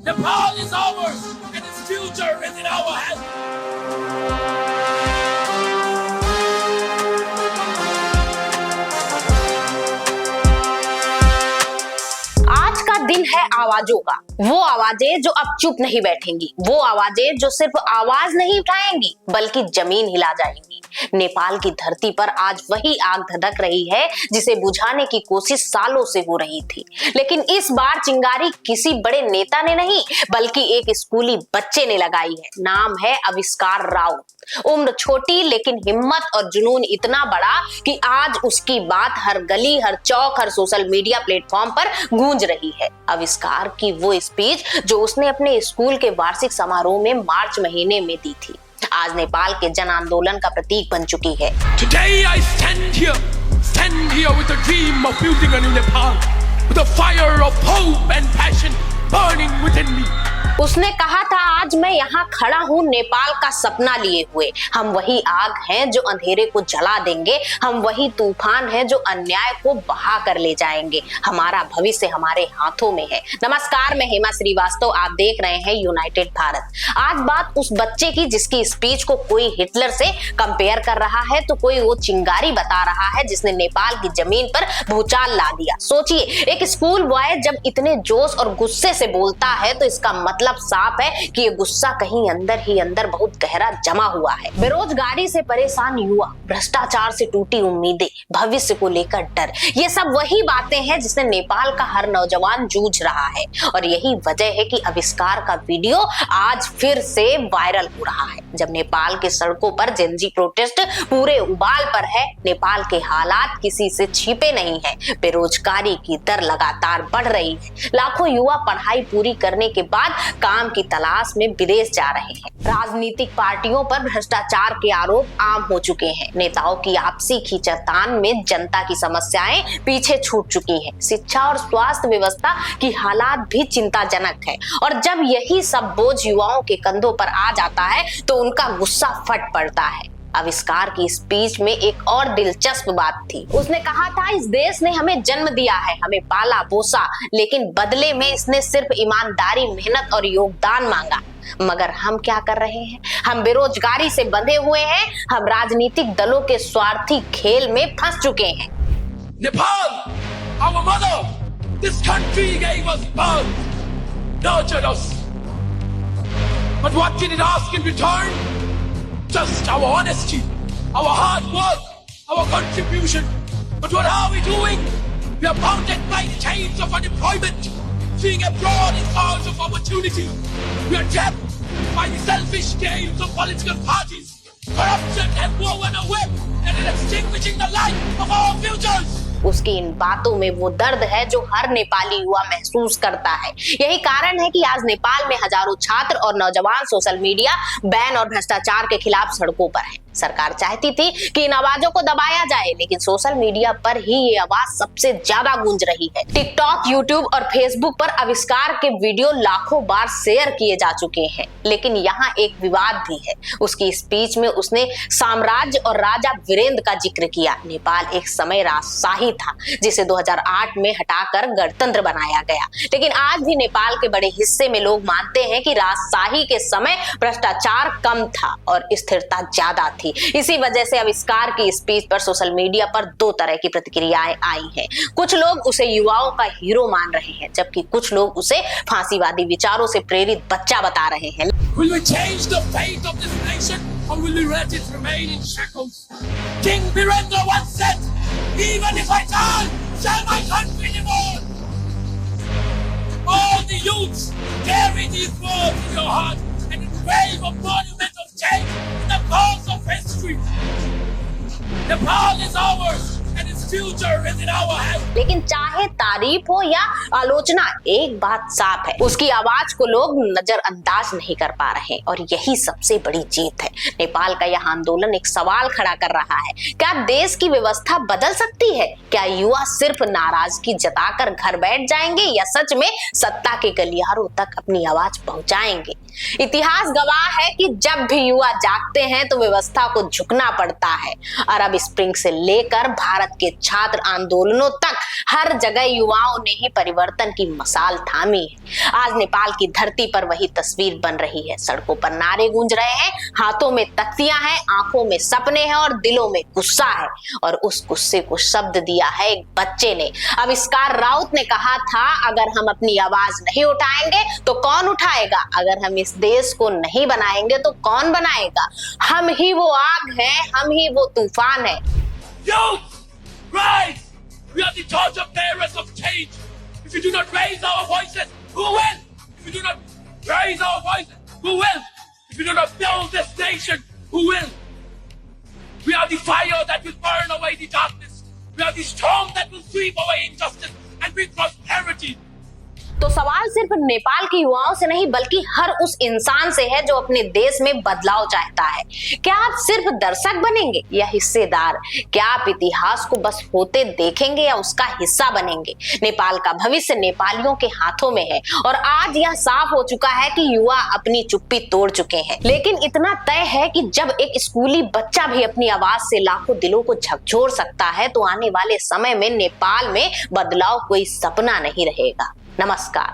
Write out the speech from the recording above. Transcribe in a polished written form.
Nepal is ours, and its future is in our hands. आज का दिन है आवाजों का। वो आवाजें जो अब चुप नहीं बैठेंगी, वो आवाजें जो सिर्फ आवाज नहीं उठाएंगी बल्कि जमीन हिला जाएंगी। नेपाल की धरती पर आज वही आग धधक रही है जिसे बुझाने की कोशिश सालों से हो रही थी, लेकिन इस बार चिंगारी किसी बड़े नेता ने नहीं बल्कि एक स्कूली बच्चे ने लगाई है। नाम है आविष्कार राव। उम्र छोटी लेकिन हिम्मत और जुनून इतना बड़ा कि आज उसकी बात हर गली, हर चौक, हर सोशल मीडिया प्लेटफॉर्म पर गूंज रही है। आविष्कार की वो स्पीच जो उसने अपने स्कूल के वार्षिक समारोह में मार्च महीने में दी थी, आज नेपाल के जन आंदोलन का प्रतीक बन चुकी है। Today I stand here with a dream of building a new Nepal, with a fire of hope and passion burning within me. उसने कहा था, आज मैं यहाँ खड़ा हूँ नेपाल का सपना लिए हुए। हम वही आग हैं जो अंधेरे को जला देंगे, हम वही तूफान हैं जो अन्याय को बहा कर ले जाएंगे। हमारा भविष्य हमारे हाथों में है। नमस्कार, मैं हेमा श्रीवास्तव, आप देख रहे हैं यूनाइटेड भारत। आज बात उस बच्चे की जिसकी स्पीच को कोई हिटलर से कंपेयर कर रहा है तो कोई वो चिंगारी बता रहा है जिसने नेपाल की जमीन पर भूचाल ला दिया। सोचिए, एक स्कूल बॉय जब इतने जोश और गुस्से से बोलता है तो इसका मतलब साफ है कि ये गुस्सा कहीं अंदर ही अंदर बहुत गहरा जमा हुआ है। बेरोजगारी से परेशान युवा, भ्रष्टाचार से टूटी उम्मीदें, भविष्य को लेकर डर, ये सब वही बातें हैं जिसने नेपाल का हर नौजवान जूझ रहा है। और यही वजह है कि आविष्कार का वीडियो आज फिर से वायरल हो रहा है। जब नेपाल के सड़कों पर जेनजी प्रोटेस्ट पूरे उबाल पर है, नेपाल के हालात किसी से छिपे नहीं है। बेरोजगारी की दर लगातार बढ़ रही है। लाखों युवा पढ़ाई पूरी करने के बाद काम की तलाश में विदेश जा रहे हैं। राजनीतिक पार्टियों पर भ्रष्टाचार के आरोप आम हो चुके हैं। नेताओं की आपसी खींचातान में जनता की समस्याएं पीछे छूट चुकी हैं। शिक्षा और स्वास्थ्य व्यवस्था की हालात भी चिंताजनक है। और जब यही सब बोझ युवाओं के कंधों पर आ जाता है तो उनका गुस्सा फट पड़ता है। आविष्कार की स्पीच में एक और दिलचस्प बात थी। उसने कहा था, इस देश ने हमें जन्म दिया है, हमें पाला पोसा, लेकिन बदले में इसने सिर्फ ईमानदारी, मेहनत और योगदान मांगा। मगर हम क्या कर रहे हैं? हम बेरोजगारी से बंधे हुए हैं। हम राजनीतिक दलों के स्वार्थी खेल में फंस चुके हैं। Nepal, our mother, this country gave us birth, nurtured us. But what did it ask in return? Just our honesty, our hard work, our contribution. But what are we doing? We are bounded by the chains of unemployment, fleeing abroad in cause of opportunity. We are trapped by the selfish games of political parties. Corruption has woven a web that is extinguishing the light of our futures. उसकी इन बातों में वो दर्द है जो हर नेपाली युवा महसूस करता है। यही कारण है कि आज नेपाल में हजारों छात्र और नौजवान सोशल मीडिया बैन और भ्रष्टाचार के खिलाफ सड़कों पर हैं। सरकार चाहती थी कि इन आवाजों को दबाया जाए, लेकिन सोशल मीडिया पर ही ये आवाज सबसे ज्यादा गूंज रही है। टिकटॉक, यूट्यूब और फेसबुक पर आविष्कार के वीडियो लाखों बार शेयर किए जा चुके हैं, लेकिन यहाँ एक विवाद भी है। उसकी स्पीच में उसने साम्राज्य और राजा वीरेंद्र का जिक्र किया। नेपाल एक समय राजशाही था जिसे 2008 में हटाकर गणतंत्र बनाया गया, लेकिन आज भी नेपाल के बड़े हिस्से में लोग मानते हैं कि राजशाही के समय भ्रष्टाचार कम था और स्थिरता ज्यादा थी। इसी वजह से आविष्कार की स्पीच पर सोशल मीडिया पर दो तरह की प्रतिक्रियाएं आई हैं। कुछ लोग उसे युवाओं का हीरो मान रहे हैं, जबकि कुछ लोग उसे फांसीवादी विचारों से प्रेरित बच्चा बता रहे हैं। Will we change the fate of this nation, or will we let it remain in shackles? King Birendra once said, "Even if I die, shall my country live on?" All the youths, carry these words in your heart and engrave a monument of change in the cause of history. Nepal is ours, and its future is in our hands. लेकिन चाहे तारीफ हो या आलोचना, एक बात साफ है, उसकी आवाज को लोग नजरअंदाज नहीं कर पा रहे और यही सबसे बड़ी जीत है। नेपाल का यह आंदोलन एक सवाल खड़ा कर रहा है, क्या देश की व्यवस्था बदल सकती है? क्या युवा सिर्फ नाराजगी जताकर घर बैठ जाएंगे या सच में सत्ता के गलियारों तक अपनी आवाज पहुंचाएंगे? इतिहास गवाह है कि जब भी युवा जागते हैं तो व्यवस्था को झुकना पड़ता है। अरब स्प्रिंग से लेकर भारत के छात्र आंदोलनों तक हर जगह युवाओं ने ही परिवर्तन की मसाल थामी है। आज नेपाल की धरती पर वही तस्वीर बन रही है। सड़कों पर नारे गूंज रहे हैं, हाथों में तख्तियां हैं, आंखों में सपने हैं और दिलों में गुस्सा है। और उस गुस्से को शब्द दिया है एक बच्चे ने। आविष्कार राउत ने कहा था, अगर हम अपनी आवाज नहीं उठाएंगे तो कौन उठाएगा? अगर हम इस देश को नहीं बनाएंगे तो कौन बनाएगा? हम ही वो आग है, हम ही वो तूफान है। Youth, rise! We are the torch bearers of change. If you do not raise our voices, who will? If you do not raise our voices, who will? If you do not build this nation, who will? We are the fire that will burn away the darkness. We are the storm that will sweep away injustice and bring prosperity. तो सवाल सिर्फ नेपाल के युवाओं से नहीं बल्कि हर उस इंसान से है जो अपने देश में बदलाव चाहता है। क्या आप सिर्फ दर्शक बनेंगे या हिस्सेदार? क्या आप इतिहास को बस होते देखेंगे या उसका हिस्सा बनेंगे? नेपाल का भविष्य नेपालियों के हाथों में है और आज यह साफ हो चुका है कि युवा अपनी चुप्पी तोड़ चुके हैं। लेकिन इतना तय है कि जब एक स्कूली बच्चा भी अपनी आवाज से लाखों दिलों को झकझोर सकता है तो आने वाले समय में नेपाल में बदलाव कोई सपना नहीं रहेगा। नमस्कार।